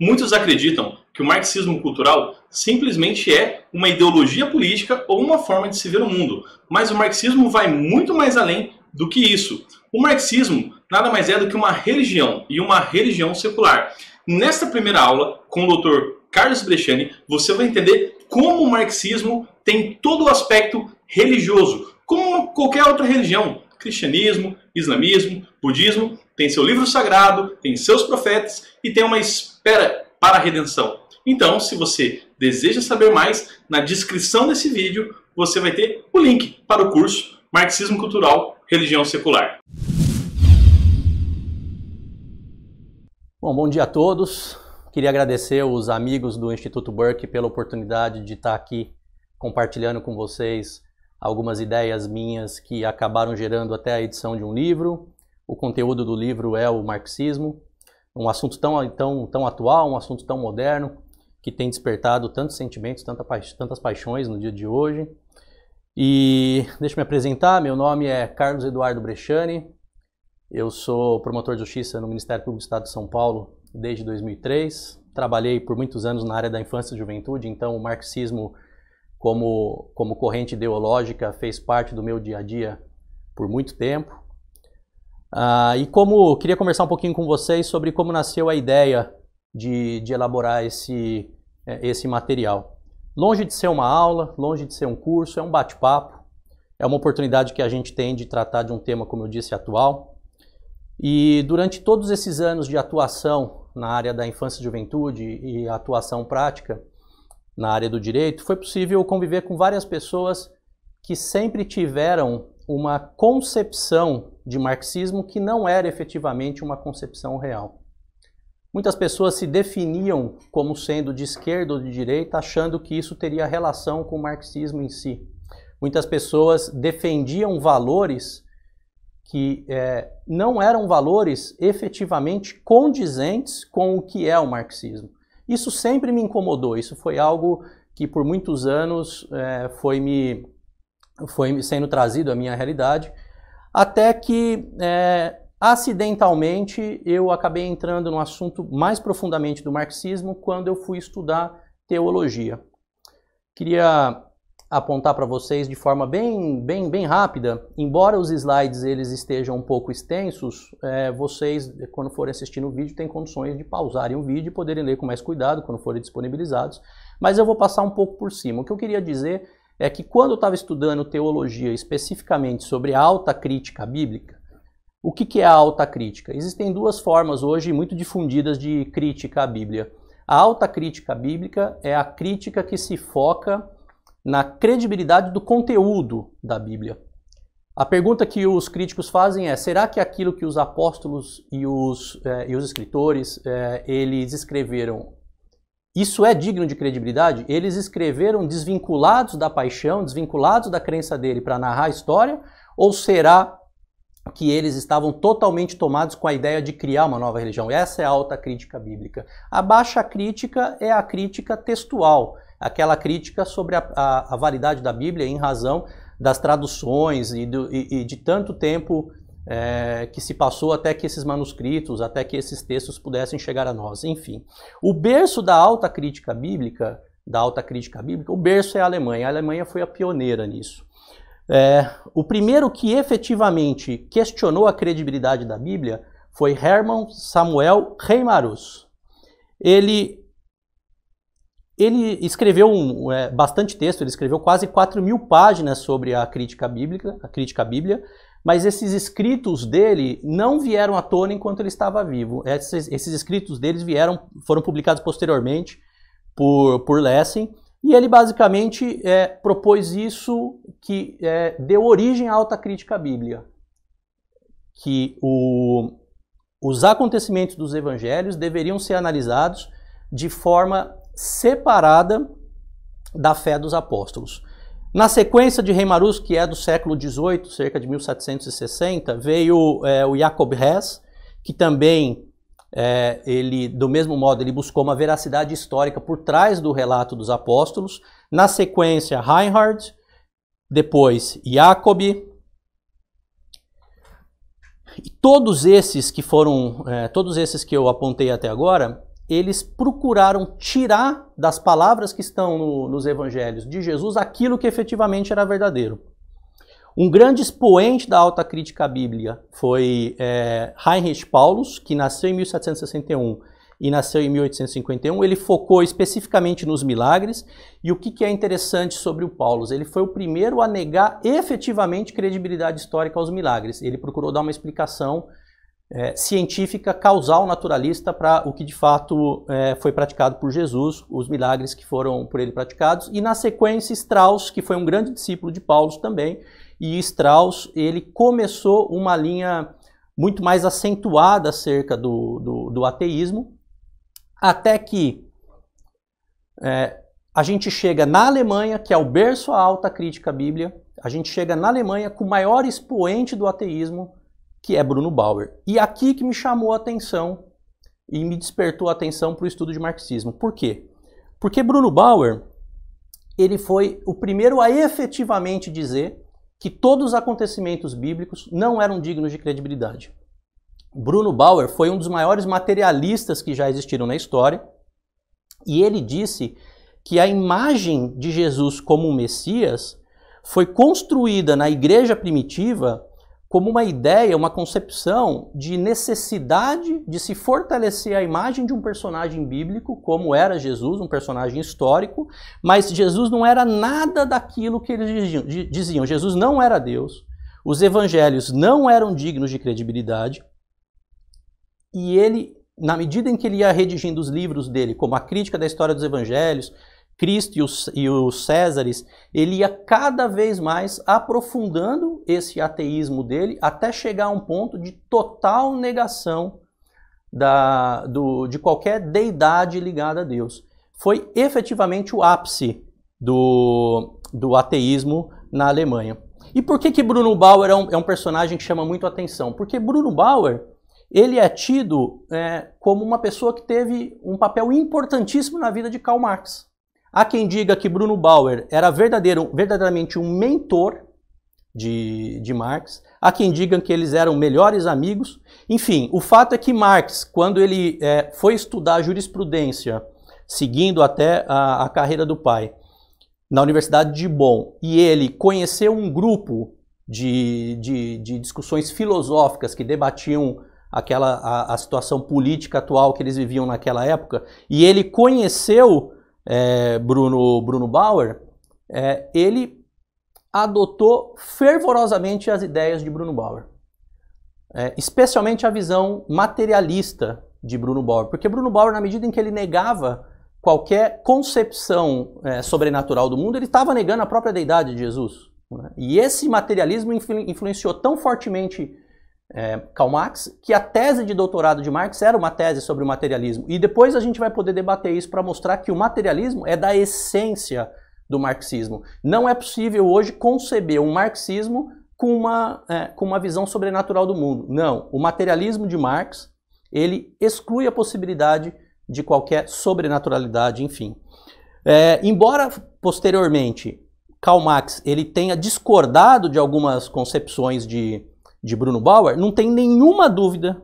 Muitos acreditam que o marxismo cultural simplesmente é uma ideologia política ou uma forma de se ver o mundo, mas o marxismo vai muito mais além do que isso. O marxismo nada mais é do que uma religião, e uma religião secular. Nesta primeira aula, com o Dr. Carlos Bresciani, você vai entender como o marxismo tem todo o aspecto religioso, como qualquer outra religião. Cristianismo, islamismo, budismo, tem seu livro sagrado, tem seus profetas e tem uma espera para a redenção. Então, se você deseja saber mais, na descrição desse vídeo você vai ter o link para o curso Marxismo Cultural, Religião Secular. Bom dia a todos. Queria agradecer os amigos do Instituto Burke pela oportunidade de estar aqui compartilhando com vocês algumas ideias minhas que acabaram gerando até a edição de um livro. O conteúdo do livro é o marxismo, um assunto tão atual, um assunto tão moderno, que tem despertado tantos sentimentos, tantas paixões no dia de hoje. E deixa eu me apresentar, meu nome é Carlos Eduardo Bresciani, eu sou promotor de justiça no Ministério Público do Estado de São Paulo desde 2003, trabalhei por muitos anos na área da infância e juventude, então o marxismo como corrente ideológica fez parte do meu dia a dia por muito tempo. Queria conversar um pouquinho com vocês sobre como nasceu a ideia de elaborar esse material. Longe de ser uma aula, longe de ser um curso, é um bate-papo, é uma oportunidade que a gente tem de tratar de um tema, como eu disse, atual. E durante todos esses anos de atuação na área da infância e juventude e atuação prática na área do direito, foi possível conviver com várias pessoas que sempre tiveram uma concepção de marxismo que não era efetivamente uma concepção real. Muitas pessoas se definiam como sendo de esquerda ou de direita, achando que isso teria relação com o marxismo em si. Muitas pessoas defendiam valores que não eram valores efetivamente condizentes com o que é o marxismo. Isso sempre me incomodou, isso foi algo que por muitos anos foi sendo trazido à minha realidade, até que acidentalmente eu acabei entrando no assunto mais profundamente do marxismo quando eu fui estudar teologia. Queria apontar para vocês de forma bem rápida, embora os slides eles estejam um pouco extensos, vocês, quando forem assistindo o vídeo, têm condições de pausarem o vídeo e poderem ler com mais cuidado quando forem disponibilizados, mas eu vou passar um pouco por cima. O que eu queria dizer é que quando eu estava estudando teologia especificamente sobre a alta crítica bíblica, o que é a alta crítica? Existem duas formas hoje muito difundidas de crítica à Bíblia. A alta crítica bíblica é a crítica que se foca na credibilidade do conteúdo da Bíblia. A pergunta que os críticos fazem é: será que aquilo que os apóstolos e os escritores eles escreveram, isso é digno de credibilidade? Eles escreveram desvinculados da paixão, desvinculados da crença dele para narrar a história? Ou será que eles estavam totalmente tomados com a ideia de criar uma nova religião? Essa é a alta crítica bíblica. A baixa crítica é a crítica textual, aquela crítica sobre a validade da Bíblia em razão das traduções e de tanto tempo que se passou até que esses manuscritos, até que esses textos pudessem chegar a nós. Enfim, o berço da alta crítica bíblica, o berço é a Alemanha. A Alemanha foi a pioneira nisso. O primeiro que efetivamente questionou a credibilidade da Bíblia foi Hermann Samuel Reimarus. Ele escreveu bastante texto, ele escreveu quase 4.000 páginas sobre a crítica à Bíblia, mas esses escritos dele não vieram à tona enquanto ele estava vivo. Esses escritos deles foram publicados posteriormente por Lessing, e ele basicamente propôs isso que deu origem à alta crítica à Bíblia, que os acontecimentos dos evangelhos deveriam ser analisados de forma separada da fé dos apóstolos. Na sequência de Reimarus, que é do século XVIII, cerca de 1760, veio o Jacob Hess, que também, do mesmo modo, ele buscou uma veracidade histórica por trás do relato dos apóstolos. Na sequência, Reinhard, depois Jacob. E todos esses que eu apontei até agora, eles procuraram tirar das palavras que estão nos evangelhos de Jesus aquilo que efetivamente era verdadeiro. Um grande expoente da alta crítica à Bíblia foi Heinrich Paulus, que nasceu em 1761 e nasceu em 1851. Ele focou especificamente nos milagres. E o que é interessante sobre o Paulus? Ele foi o primeiro a negar efetivamente credibilidade histórica aos milagres. Ele procurou dar uma explicação científica, causal, naturalista para o que de fato foi praticado por Jesus, os milagres que foram por ele praticados. E na sequência, Strauss, que foi um grande discípulo de Paulus também, e Strauss, ele começou uma linha muito mais acentuada acerca do ateísmo, até que a gente chega na Alemanha, que é o berço à alta crítica à Bíblia, a gente chega na Alemanha com o maior expoente do ateísmo, que é Bruno Bauer. E aqui que me chamou a atenção e me despertou a atenção para o estudo de marxismo. Por quê? Porque Bruno Bauer, ele foi o primeiro a efetivamente dizer que todos os acontecimentos bíblicos não eram dignos de credibilidade. Bruno Bauer foi um dos maiores materialistas que já existiram na história, e ele disse que a imagem de Jesus como um Messias foi construída na igreja primitiva como uma ideia, uma concepção de necessidade de se fortalecer a imagem de um personagem bíblico, como era Jesus, um personagem histórico, mas Jesus não era nada daquilo que eles diziam. Jesus não era Deus, os evangelhos não eram dignos de credibilidade, e ele, na medida em que ele ia redigindo os livros dele, como a crítica da história dos evangelhos, Cristo e os Césares, ele ia cada vez mais aprofundando esse ateísmo dele até chegar a um ponto de total negação de qualquer deidade ligada a Deus. Foi efetivamente o ápice do ateísmo na Alemanha. E por que Bruno Bauer é um personagem que chama muito a atenção? Porque Bruno Bauer, ele é tido como uma pessoa que teve um papel importantíssimo na vida de Karl Marx. Há quem diga que Bruno Bauer era verdadeiramente um mentor de Marx. Há quem diga que eles eram melhores amigos. Enfim, o fato é que Marx, quando ele foi estudar jurisprudência, seguindo até a carreira do pai, na Universidade de Bonn, e ele conheceu um grupo de discussões filosóficas que debatiam a situação política atual que eles viviam naquela época, e ele conheceu Bruno Bauer, ele adotou fervorosamente as ideias de Bruno Bauer, especialmente a visão materialista de Bruno Bauer, porque Bruno Bauer, na medida em que ele negava qualquer concepção sobrenatural do mundo, ele estava negando a própria deidade de Jesus, né? E esse materialismo influenciou tão fortemente Karl Marx, que a tese de doutorado de Marx era uma tese sobre o materialismo. E depois a gente vai poder debater isso para mostrar que o materialismo é da essência do marxismo. Não é possível hoje conceber um marxismo com uma visão sobrenatural do mundo. Não, o materialismo de Marx, ele exclui a possibilidade de qualquer sobrenaturalidade, enfim. Embora posteriormente Karl Marx ele tenha discordado de algumas concepções de Bruno Bauer, não tem nenhuma dúvida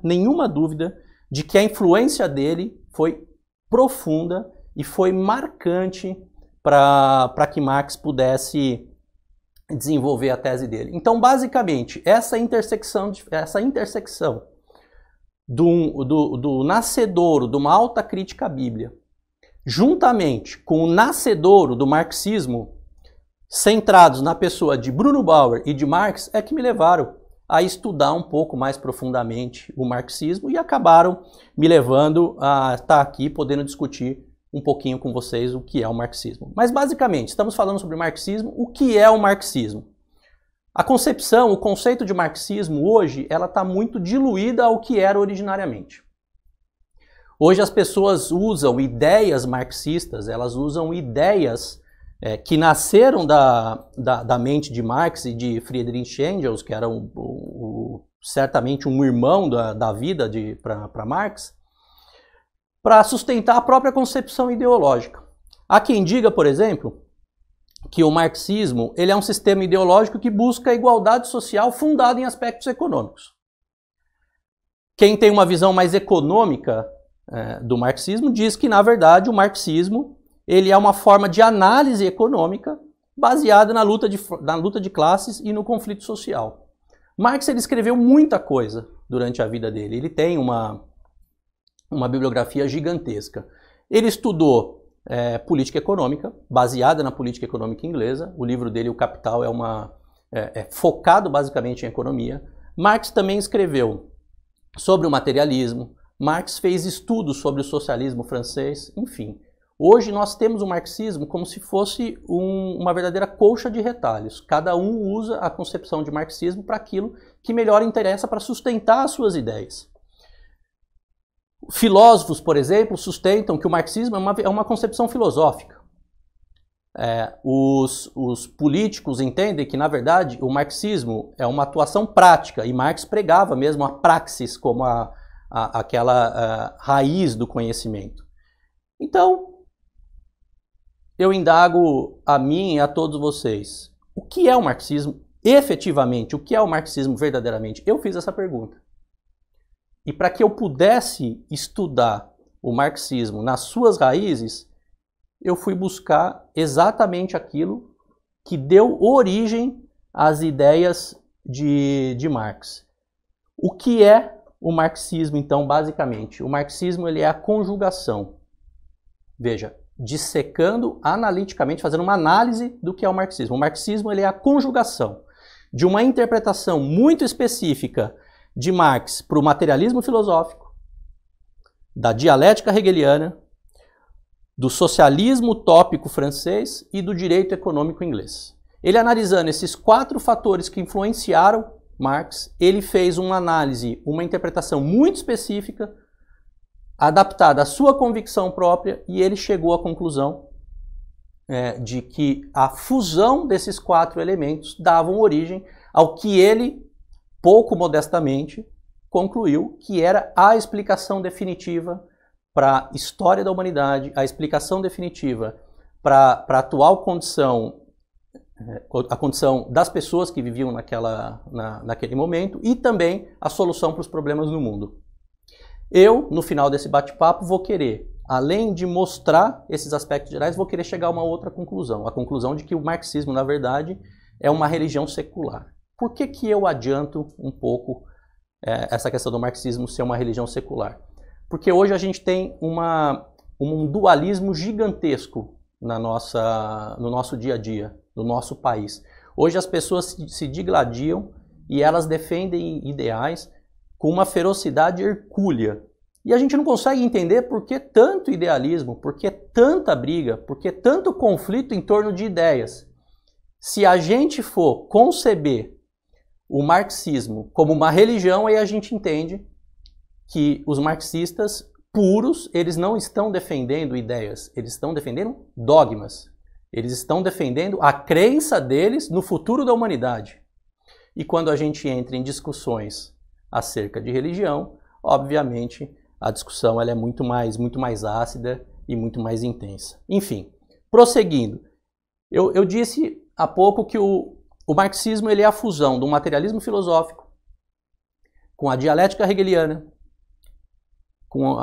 de que a influência dele foi profunda e foi marcante para que Marx pudesse desenvolver a tese dele. Então, basicamente, essa intersecção do nascedouro de uma alta crítica à Bíblia, juntamente com o nascedouro do marxismo, centrados na pessoa de Bruno Bauer e de Marx, é que me levaram a estudar um pouco mais profundamente o marxismo e acabaram me levando a estar aqui podendo discutir um pouquinho com vocês o que é o marxismo. Mas basicamente, estamos falando sobre marxismo. O que é o marxismo? A concepção, o conceito de marxismo hoje, ela está muito diluída ao que era originariamente. Hoje as pessoas usam ideias marxistas, elas usam ideias que nasceram da mente de Marx e de Friedrich Engels, que era certamente um irmão da vida para Marx, para sustentar a própria concepção ideológica. Há quem diga, por exemplo, que o marxismo ele é um sistema ideológico que busca a igualdade social fundada em aspectos econômicos. Quem tem uma visão mais econômica do marxismo diz que, na verdade, o marxismo ele é uma forma de análise econômica baseada na luta de classes e no conflito social. Marx ele escreveu muita coisa durante a vida dele. Ele tem uma bibliografia gigantesca. Ele estudou política econômica, baseada na política econômica inglesa. O livro dele, O Capital, é focado basicamente em economia. Marx também escreveu sobre o materialismo. Marx fez estudos sobre o socialismo francês, enfim. Hoje nós temos o marxismo como se fosse uma verdadeira colcha de retalhos. Cada um usa a concepção de marxismo para aquilo que melhor interessa para sustentar as suas ideias. Filósofos, por exemplo, sustentam que o marxismo é uma concepção filosófica. Os políticos entendem que, na verdade, o marxismo é uma atuação prática, e Marx pregava mesmo a praxis como aquela raiz do conhecimento. Então, eu indago a mim e a todos vocês, o que é o marxismo efetivamente? O que é o marxismo verdadeiramente? Eu fiz essa pergunta. E para que eu pudesse estudar o marxismo nas suas raízes, eu fui buscar exatamente aquilo que deu origem às ideias de Marx. O que é o marxismo, então, basicamente? O marxismo ele é a conjugação. Veja, dissecando analiticamente, fazendo uma análise do que é o marxismo. O marxismo ele é a conjugação de uma interpretação muito específica de Marx para o materialismo filosófico, da dialética hegeliana, do socialismo utópico francês e do direito econômico inglês. Ele analisando esses 4 fatores que influenciaram Marx, ele fez uma análise, uma interpretação muito específica, adaptada à sua convicção própria, e ele chegou à conclusão de que a fusão desses 4 elementos davam origem ao que ele, pouco modestamente, concluiu que era a explicação definitiva para a história da humanidade, a explicação definitiva para a atual condição, a condição das pessoas que viviam naquele momento, e também a solução para os problemas no mundo. Eu, no final desse bate-papo, vou querer, além de mostrar esses aspectos gerais, vou querer chegar a uma outra conclusão. A conclusão de que o marxismo, na verdade, é uma religião secular. Por que eu adianto um pouco essa questão do marxismo ser uma religião secular? Porque hoje a gente tem um dualismo gigantesco no nosso dia a dia, no nosso país. Hoje as pessoas se digladiam e elas defendem ideais com uma ferocidade hercúlea. E a gente não consegue entender por que tanto idealismo, por que tanta briga, por que tanto conflito em torno de ideias. Se a gente for conceber o marxismo como uma religião, aí a gente entende que os marxistas puros, eles não estão defendendo ideias, eles estão defendendo dogmas. Eles estão defendendo a crença deles no futuro da humanidade. E quando a gente entra em discussões acerca de religião, obviamente a discussão ela é muito mais ácida e muito mais intensa. Enfim, prosseguindo, eu disse há pouco que o marxismo ele é a fusão do materialismo filosófico com a dialética hegeliana, com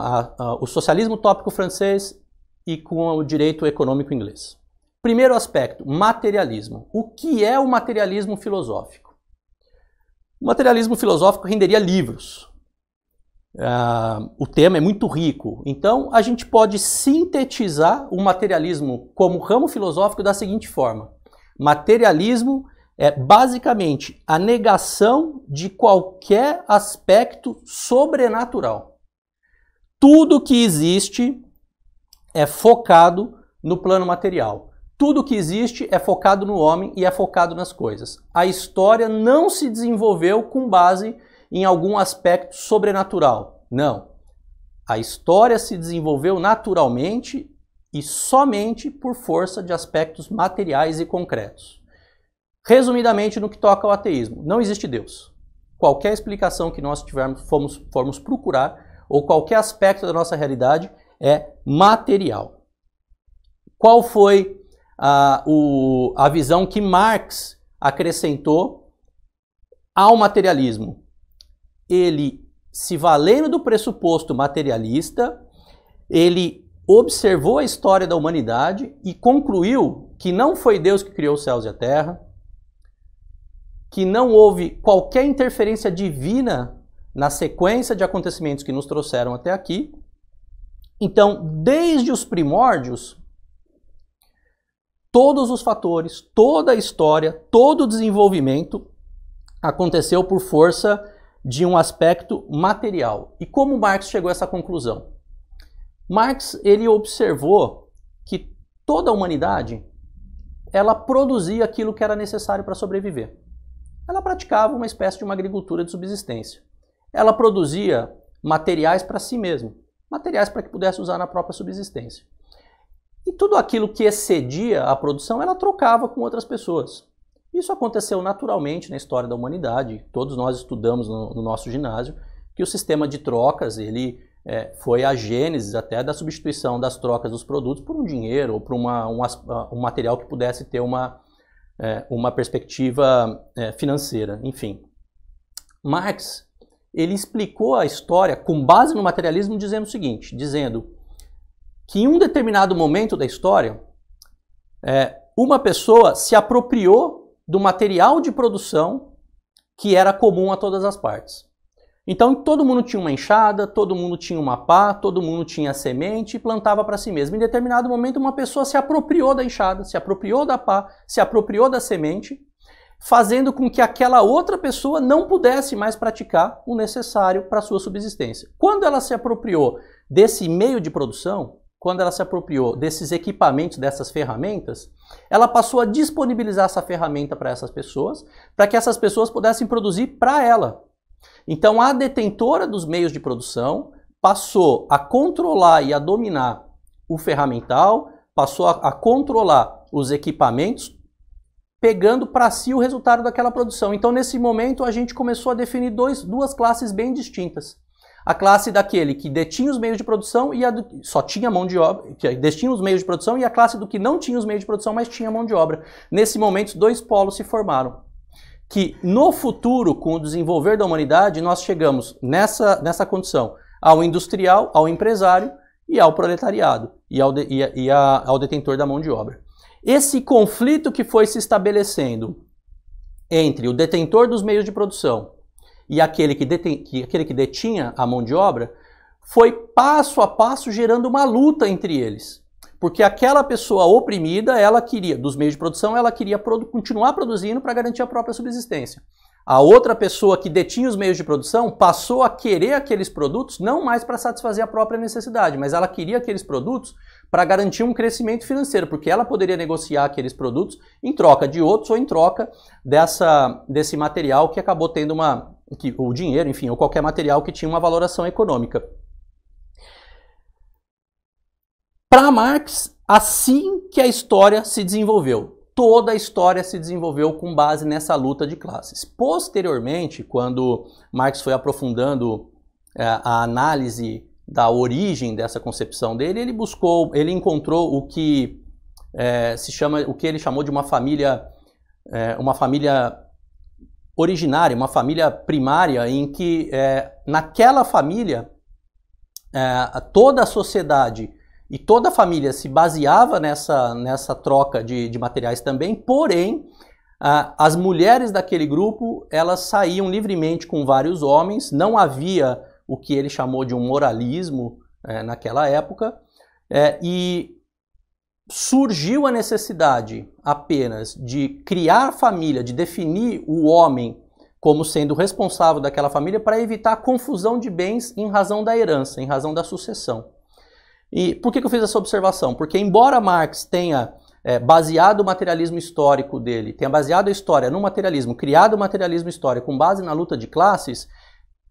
o socialismo utópico francês e com o direito econômico inglês. Primeiro aspecto, materialismo. O que é o materialismo filosófico? O materialismo filosófico renderia livros. O tema é muito rico. Então, a gente pode sintetizar o materialismo como ramo filosófico da seguinte forma. Materialismo é basicamente a negação de qualquer aspecto sobrenatural. Tudo que existe é focado no plano material. Tudo que existe é focado no homem e é focado nas coisas. A história não se desenvolveu com base em algum aspecto sobrenatural. Não. A história se desenvolveu naturalmente e somente por força de aspectos materiais e concretos. Resumidamente, no que toca ao ateísmo, não existe Deus. Qualquer explicação que nós formos procurar, ou qualquer aspecto da nossa realidade, é material. Qual foi a visão que Marx acrescentou ao materialismo? Ele, se valendo do pressuposto materialista, ele observou a história da humanidade e concluiu que não foi Deus que criou os céus e a terra, que não houve qualquer interferência divina na sequência de acontecimentos que nos trouxeram até aqui. Então, desde os primórdios, todos os fatores, toda a história, todo o desenvolvimento aconteceu por força de um aspecto material. E como Marx chegou a essa conclusão? Marx, ele observou que toda a humanidade, ela produzia aquilo que era necessário para sobreviver. Ela praticava uma espécie de uma agricultura de subsistência. Ela produzia materiais para si mesma, materiais para que pudesse usar na própria subsistência. E tudo aquilo que excedia a produção, ela trocava com outras pessoas. Isso aconteceu naturalmente na história da humanidade. Todos nós estudamos no nosso ginásio que o sistema de trocas, ele foi a gênese até da substituição das trocas dos produtos por um dinheiro ou por um material que pudesse ter uma perspectiva financeira, enfim. Marx, ele explicou a história com base no materialismo dizendo o seguinte, dizendo que em um determinado momento da história, uma pessoa se apropriou do material de produção que era comum a todas as partes. Então todo mundo tinha uma enxada, todo mundo tinha uma pá, todo mundo tinha semente e plantava para si mesmo. Em determinado momento uma pessoa se apropriou da enxada, se apropriou da pá, se apropriou da semente, fazendo com que aquela outra pessoa não pudesse mais praticar o necessário para a sua subsistência. Quando ela se apropriou desse meio de produção, quando ela se apropriou desses equipamentos, dessas ferramentas, ela passou a disponibilizar essa ferramenta para essas pessoas, para que essas pessoas pudessem produzir para ela. Então a detentora dos meios de produção passou a controlar e a dominar o ferramental, passou a controlar os equipamentos, pegando para si o resultado daquela produção. Então nesse momento a gente começou a definir duas classes bem distintas. A classe daquele que detinha os meios de produção e só tinha mão de obra, que detinha os meios de produção, e a classe do que não tinha os meios de produção, mas tinha mão de obra. Nesse momento, dois polos se formaram. Que no futuro, com o desenvolver da humanidade, nós chegamos nessa condição ao industrial, ao empresário e ao proletariado e ao detentor da mão de obra. Esse conflito que foi se estabelecendo entre o detentor dos meios de produção e aquele que detinha a mão de obra foi passo a passo gerando uma luta entre eles. Porque aquela pessoa oprimida, ela queria, dos meios de produção, ela queria continuar produzindo para garantir a própria subsistência. A outra pessoa que detinha os meios de produção passou a querer aqueles produtos não mais para satisfazer a própria necessidade, mas ela queria aqueles produtos para garantir um crescimento financeiro, porque ela poderia negociar aqueles produtos em troca de outros ou em troca desse material que acabou tendo o dinheiro, enfim, ou qualquer material que tinha uma valoração econômica. Para Marx, assim que a história se desenvolveu. Toda a história se desenvolveu com base nessa luta de classes. Posteriormente, quando Marx foi aprofundando a análise da origem dessa concepção dele, ele encontrou o que ele chamou de uma família originária, uma família primária, em que naquela família toda a sociedade e toda a família se baseava nessa troca de materiais também, porém, as mulheres daquele grupo, elas saíam livremente com vários homens, não havia o que ele chamou de um moralismo naquela época, e surgiu a necessidade apenas de criar família, de definir o homem como sendo responsável daquela família para evitar a confusão de bens em razão da herança, em razão da sucessão. E por que eu fiz essa observação? Porque embora Marx tenha baseado o materialismo histórico dele, tenha baseado a história no materialismo, criado o materialismo histórico com base na luta de classes,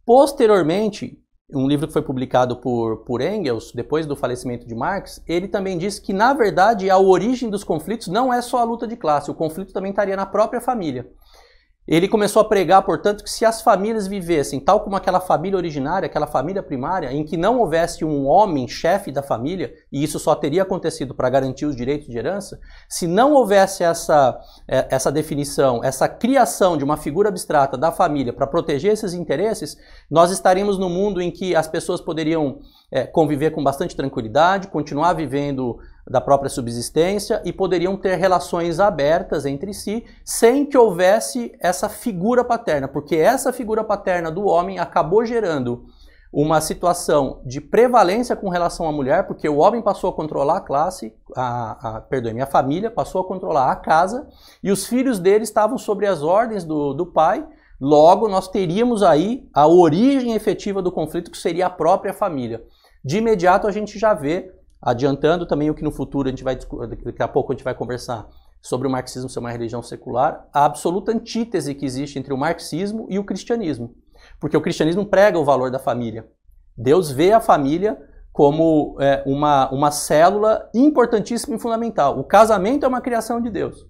posteriormente, um livro que foi publicado por Engels, depois do falecimento de Marx, ele também disse que, na verdade, a origem dos conflitos não é só a luta de classe, o conflito também estaria na própria família. Ele começou a pregar, portanto, que se as famílias vivessem tal como aquela família originária, aquela família primária, em que não houvesse um homem chefe da família, e isso só teria acontecido para garantir os direitos de herança, se não houvesse essa definição, essa criação de uma figura abstrata da família para proteger esses interesses, nós estaríamos num mundo em que as pessoas poderiam conviver com bastante tranquilidade, continuar vivendo da própria subsistência e poderiam ter relações abertas entre si sem que houvesse essa figura paterna, porque essa figura paterna do homem acabou gerando uma situação de prevalência com relação à mulher, porque o homem passou a controlar a classe, a família, passou a controlar a casa, e os filhos dele estavam sobre as ordens do pai. Logo, nós teríamos aí a origem efetiva do conflito, que seria a própria família. De imediato, a gente já vê, adiantando também o que no futuro daqui a pouco a gente vai conversar sobre o marxismo ser uma religião secular, a absoluta antítese que existe entre o marxismo e o cristianismo. Porque o cristianismo prega o valor da família. Deus vê a família como uma célula importantíssima e fundamental. O casamento é uma criação de Deus.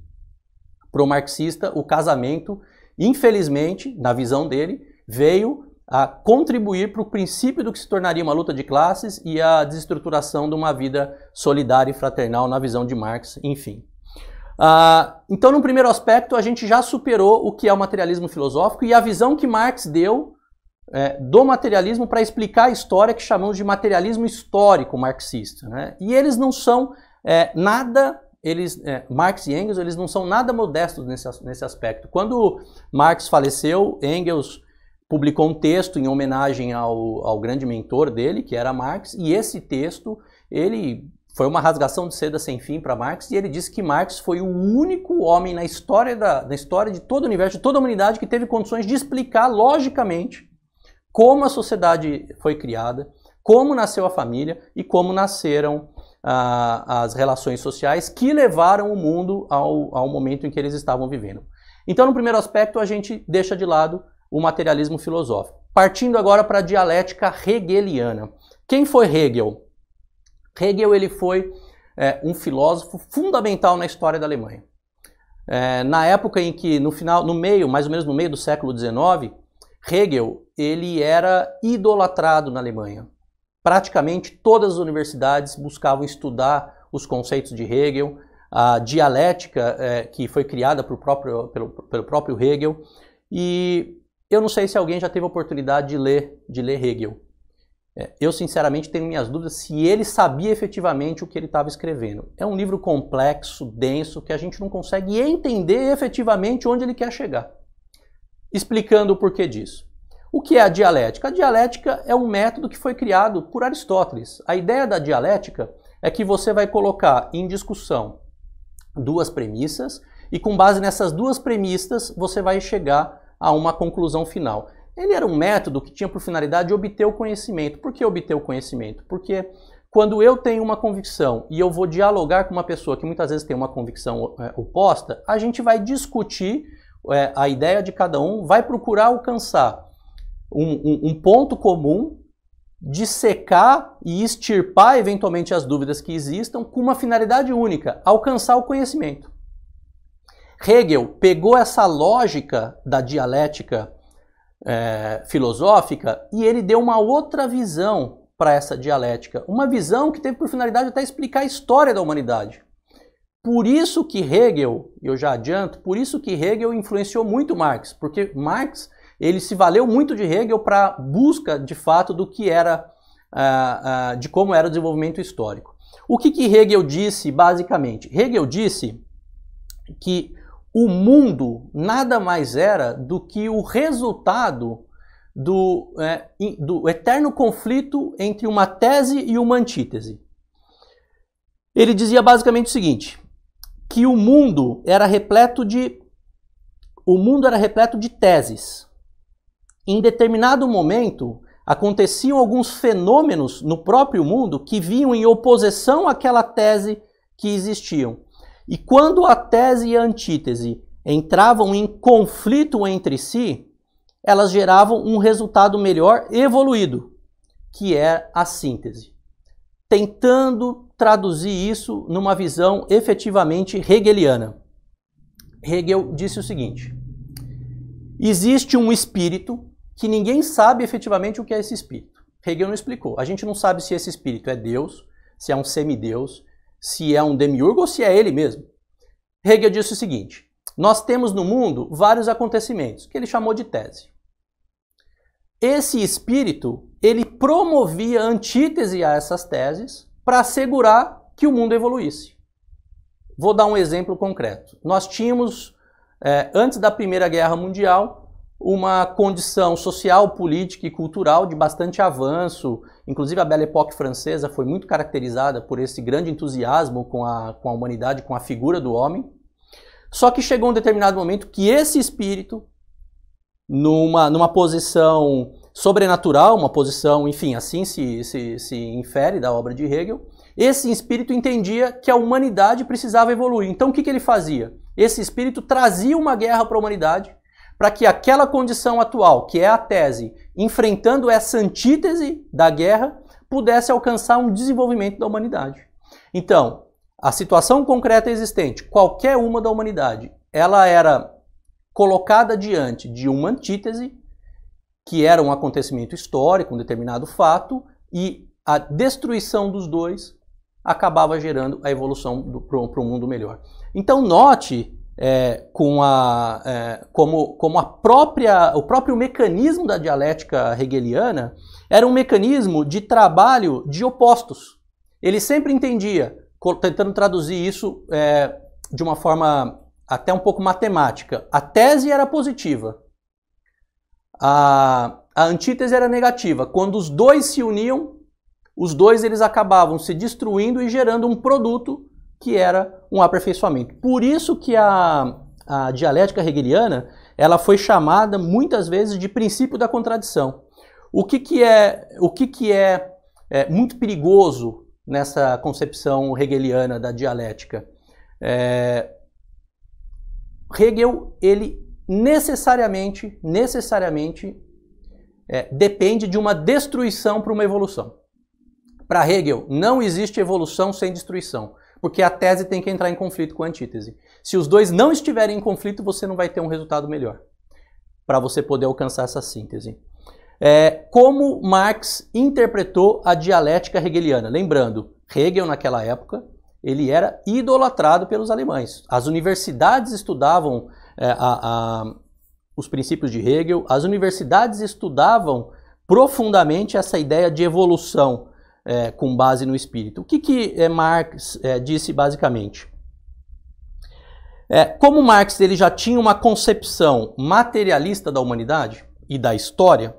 Para o marxista, o casamento, infelizmente, na visão dele, veio a contribuir para o princípio do que se tornaria uma luta de classes e a desestruturação de uma vida solidária e fraternal na visão de Marx, enfim. Então, no primeiro aspecto, a gente já superou o que é o materialismo filosófico e a visão que Marx deu do materialismo para explicar a história, que chamamos de materialismo histórico marxista, né? E eles não são Marx e Engels, eles não são nada modestos nesse aspecto. Quando Marx faleceu, Engels publicou um texto em homenagem ao grande mentor dele, que era Marx, e esse texto, ele foi uma rasgação de seda sem fim para Marx, e ele disse que Marx foi o único homem na história de todo o universo, de toda a humanidade, que teve condições de explicar logicamente como a sociedade foi criada, como nasceu a família e como nasceram as relações sociais que levaram o mundo ao momento em que eles estavam vivendo. Então, no primeiro aspecto, a gente deixa de lado o materialismo filosófico. Partindo agora para a dialética hegeliana. Quem foi Hegel? Hegel ele foi um filósofo fundamental na história da Alemanha. Na época em que, mais ou menos no meio do século XIX, Hegel ele era idolatrado na Alemanha. Praticamente todas as universidades buscavam estudar os conceitos de Hegel, a dialética que foi criada pelo próprio Hegel. E eu não sei se alguém já teve a oportunidade de ler Hegel. Eu, sinceramente, tenho minhas dúvidas se ele sabia efetivamente o que ele estava escrevendo. É um livro complexo, denso, que a gente não consegue entender efetivamente onde ele quer chegar. Explicando o porquê disso. O que é a dialética? A dialética é um método que foi criado por Aristóteles. A ideia da dialética é que você vai colocar em discussão duas premissas e com base nessas duas premissas você vai chegar a uma conclusão final. Ele era um método que tinha por finalidade obter o conhecimento. Por que obter o conhecimento? Porque quando eu tenho uma convicção e eu vou dialogar com uma pessoa que muitas vezes tem uma convicção oposta, a gente vai discutir a ideia de cada um, vai procurar alcançar um ponto comum, dissecar e extirpar eventualmente as dúvidas que existam com uma finalidade única, alcançar o conhecimento. Hegel pegou essa lógica da dialética filosófica e ele deu uma outra visão para essa dialética. Uma visão que teve por finalidade até explicar a história da humanidade. Por isso que Hegel, eu já adianto, por isso que Hegel influenciou muito Marx, porque Marx ele se valeu muito de Hegel para busca de fato do que era, de como era o desenvolvimento histórico. O que Hegel disse basicamente? Hegel disse que o mundo nada mais era do que o resultado do eterno conflito entre uma tese e uma antítese. Ele dizia basicamente o seguinte, que o mundo era repleto de teses. Em determinado momento, aconteciam alguns fenômenos no próprio mundo que vinham em oposição àquela tese que existiam. E quando a tese e a antítese entravam em conflito entre si, elas geravam um resultado melhor evoluído, que é a síntese. Tentando traduzir isso numa visão efetivamente hegeliana. Hegel disse o seguinte: existe um espírito que ninguém sabe efetivamente o que é esse espírito. Hegel não explicou. A gente não sabe se esse espírito é Deus, se é um semideus, se é um demiurgo ou se é ele mesmo. Hegel disse o seguinte: nós temos no mundo vários acontecimentos, que ele chamou de tese. Esse espírito, ele promovia antítese a essas teses para assegurar que o mundo evoluísse. Vou dar um exemplo concreto. Nós tínhamos, antes da Primeira Guerra Mundial, uma condição social, política e cultural de bastante avanço. Inclusive a Belle Époque francesa foi muito caracterizada por esse grande entusiasmo com a humanidade, com a figura do homem. Só que chegou um determinado momento que esse espírito, numa posição sobrenatural, uma posição, enfim, assim se infere da obra de Hegel, esse espírito entendia que a humanidade precisava evoluir. Então o que ele fazia? Esse espírito trazia uma guerra para a humanidade, para que aquela condição atual, que é a tese, enfrentando essa antítese da guerra, pudesse alcançar um desenvolvimento da humanidade. Então, a situação concreta existente, qualquer uma da humanidade, ela era colocada diante de uma antítese, que era um acontecimento histórico, um determinado fato, e a destruição dos dois acabava gerando a evolução para um mundo melhor. Então, note como o próprio mecanismo da dialética hegeliana era um mecanismo de trabalho de opostos. Ele sempre entendia, tentando traduzir isso de uma forma até um pouco matemática, a tese era positiva, a antítese era negativa. Quando os dois se uniam, os dois eles acabavam se destruindo e gerando um produto que era um aperfeiçoamento. Por isso que a dialética hegeliana ela foi chamada muitas vezes de princípio da contradição. O que é muito perigoso nessa concepção hegeliana da dialética? Hegel, ele necessariamente depende de uma destruição para uma evolução. Para Hegel, não existe evolução sem destruição, porque a tese tem que entrar em conflito com a antítese. Se os dois não estiverem em conflito, você não vai ter um resultado melhor para você poder alcançar essa síntese. Como Marx interpretou a dialética hegeliana? Lembrando, Hegel naquela época, ele era idolatrado pelos alemães. As universidades estudavam os princípios de Hegel, as universidades estudavam profundamente essa ideia de evolução com base no espírito. O que Marx disse basicamente? Como Marx ele já tinha uma concepção materialista da humanidade e da história,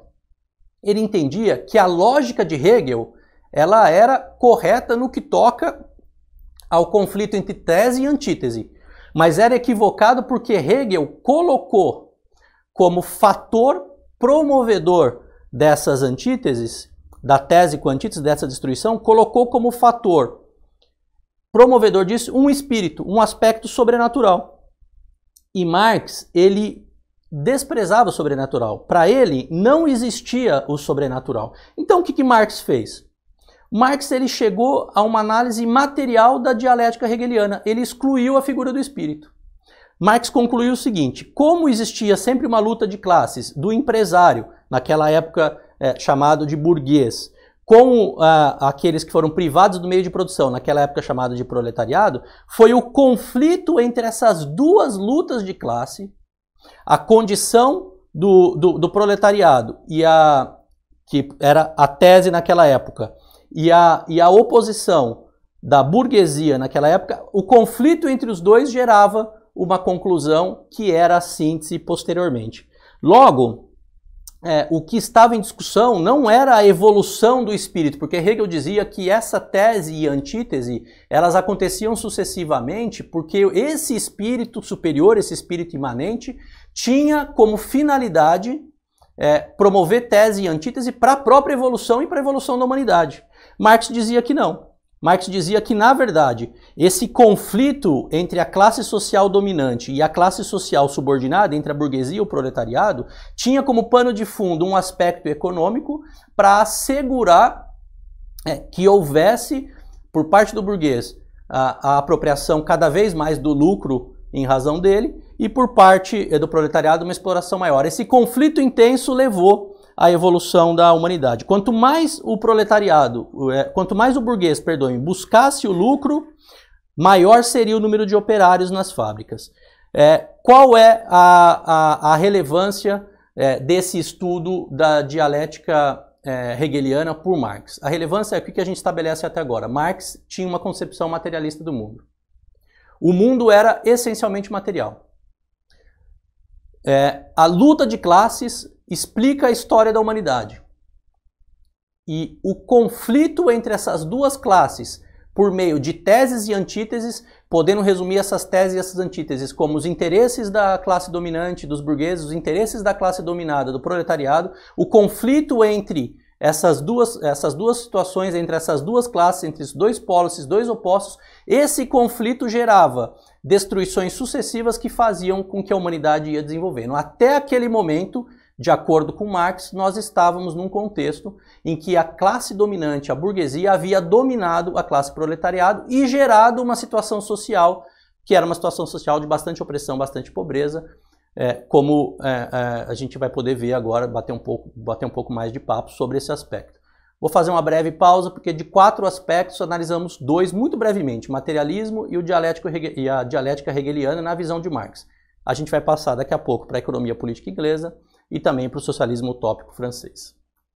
ele entendia que a lógica de Hegel ela era correta no que toca ao conflito entre tese e antítese, mas era equivocado porque Hegel colocou como fator promovedor dessas antíteses, da tese com antítese, dessa destruição, colocou como fator promovedor disso um espírito, um aspecto sobrenatural. E Marx, ele desprezava o sobrenatural. Para ele, não existia o sobrenatural. Então, o que Marx fez? Marx ele chegou a uma análise material da dialética hegeliana. Ele excluiu a figura do espírito. Marx concluiu o seguinte: como existia sempre uma luta de classes do empresário, naquela época chamado de burguês, com aqueles que foram privados do meio de produção, naquela época chamado de proletariado, foi o conflito entre essas duas lutas de classe, a condição do proletariado, que era a tese naquela época, e a oposição da burguesia naquela época, o conflito entre os dois gerava uma conclusão que era a síntese posteriormente. Logo, o que estava em discussão não era a evolução do espírito, porque Hegel dizia que essa tese e antítese, elas aconteciam sucessivamente porque esse espírito superior, esse espírito imanente, tinha como finalidade promover tese e antítese para a própria evolução e para a evolução da humanidade. Marx dizia que não. Marx dizia que, na verdade, esse conflito entre a classe social dominante e a classe social subordinada, entre a burguesia e o proletariado, tinha como pano de fundo um aspecto econômico para assegurar que houvesse, por parte do burguês, a apropriação cada vez mais do lucro em razão dele, e por parte do proletariado uma exploração maior. Esse conflito intenso levou à evolução da humanidade. Quanto mais o proletariado, quanto mais o burguês, buscasse o lucro, maior seria o número de operários nas fábricas. Qual é a relevância desse estudo da dialética hegeliana por Marx. A relevância é o que a gente estabelece até agora. Marx tinha uma concepção materialista do mundo. O mundo era essencialmente material. A luta de classes explica a história da humanidade. E o conflito entre essas duas classes, por meio de teses e antíteses, podendo resumir essas teses e essas antíteses como os interesses da classe dominante, dos burgueses, os interesses da classe dominada, do proletariado, o conflito entre essas duas situações, entre essas duas classes, entre esses dois polos, esses dois opostos, esse conflito gerava destruições sucessivas que faziam com que a humanidade ia desenvolvendo. Até aquele momento, de acordo com Marx, nós estávamos num contexto em que a classe dominante, a burguesia, havia dominado a classe proletariado e gerado uma situação social que era uma situação social de bastante opressão, bastante pobreza, como a gente vai poder ver agora, bater um pouco mais de papo sobre esse aspecto. Vou fazer uma breve pausa, porque de 4 aspectos analisamos 2 muito brevemente, materialismo e a dialética hegeliana na visão de Marx. A gente vai passar daqui a pouco para a economia política inglesa e também para o socialismo utópico francês.